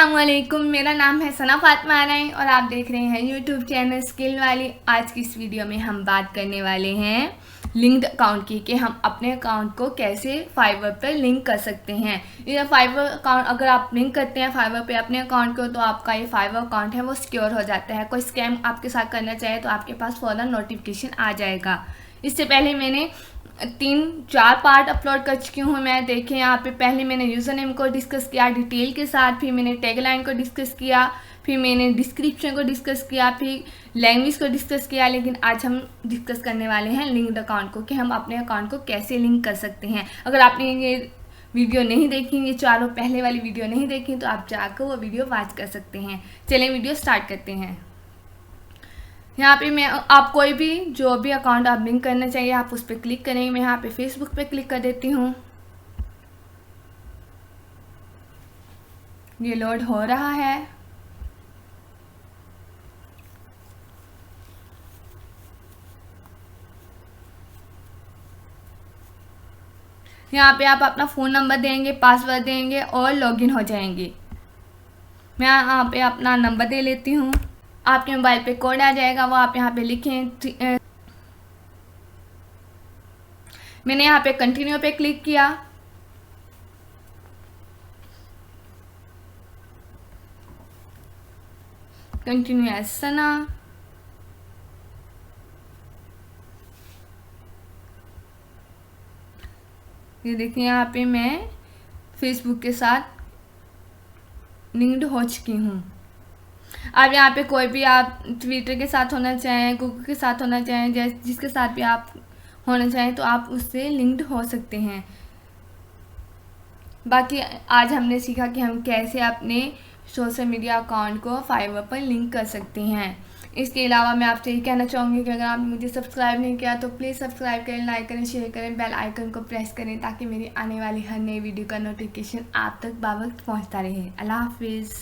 अस्सलामुअलैकुम, मेरा नाम है सना फातिमा राय और आप देख रहे हैं यूट्यूब चैनल स्किल वाली। आज की इस वीडियो में हम बात करने वाले हैं लिंक्ड अकाउंट की कि हम अपने अकाउंट को कैसे फाइवर पर लिंक कर सकते हैं। ये फाइवर अकाउंट अगर आप लिंक करते हैं फाइवर पे अपने अकाउंट को, तो आपका ये फाइवर अकाउंट है वो सिक्योर हो जाता है। कोई स्कैम आपके साथ करना चाहे तो आपके पास फ़ौरन नोटिफिकेशन आ जाएगा। इससे पहले मैंने 3-4 पार्ट अपलोड कर चुकी हूँ मैं। देखें यहाँ पे पहले मैंने यूज़र नेम को डिस्कस किया डिटेल के साथ, फिर मैंने टैगलाइन को डिस्कस किया, फिर मैंने डिस्क्रिप्शन को डिस्कस किया, फिर लैंग्वेज को डिस्कस किया। लेकिन आज हम डिस्कस करने वाले हैं लिंक्ड अकाउंट को कि हम अपने अकाउंट को कैसे लिंक कर सकते हैं। अगर आपने ये वीडियो नहीं देखी, ये चारों पहले वाली वीडियो नहीं देखी, तो आप जाकर वो वीडियो वॉच कर सकते हैं। चलें वीडियो स्टार्ट करते हैं। यहाँ पे मैं आप कोई भी जो भी अकाउंट आप लिंक करना चाहिए आप उस पर क्लिक करेंगे। मैं यहाँ पे फेसबुक पे क्लिक कर देती हूँ। ये लोड हो रहा है। यहाँ पे आप अपना फ़ोन नंबर देंगे, पासवर्ड देंगे और लॉगिन हो जाएंगे। मैं यहाँ पे अपना नंबर दे लेती हूँ। आपके मोबाइल पे कोड आ जाएगा, वो आप यहाँ पे लिखें। मैंने यहाँ पे कंटिन्यू पे क्लिक किया। कंटिन्यू एज सना। ये देखिए यहाँ पे मैं फेसबुक के साथ लिंक्ड हो चुकी हूँ। अब यहाँ पे कोई भी आप ट्विटर के साथ होना चाहें, गूगल के साथ होना चाहें, जिसके साथ भी आप होना चाहें तो आप उससे लिंक्ड हो सकते हैं। बाकी आज हमने सीखा कि हम कैसे अपने सोशल मीडिया अकाउंट को फाइवर पर लिंक कर सकते हैं। इसके अलावा मैं आपसे ये कहना चाहूँगी कि अगर आपने मुझे सब्सक्राइब नहीं किया तो प्लीज़ सब्सक्राइब करें, लाइक करें, शेयर करें, बेल आइकन को प्रेस करें ताकि मेरी आने वाली हर नई वीडियो का नोटिफिकेशन आप तक बावक्त पहुँचता रहे। अल्लाह हाफिज़।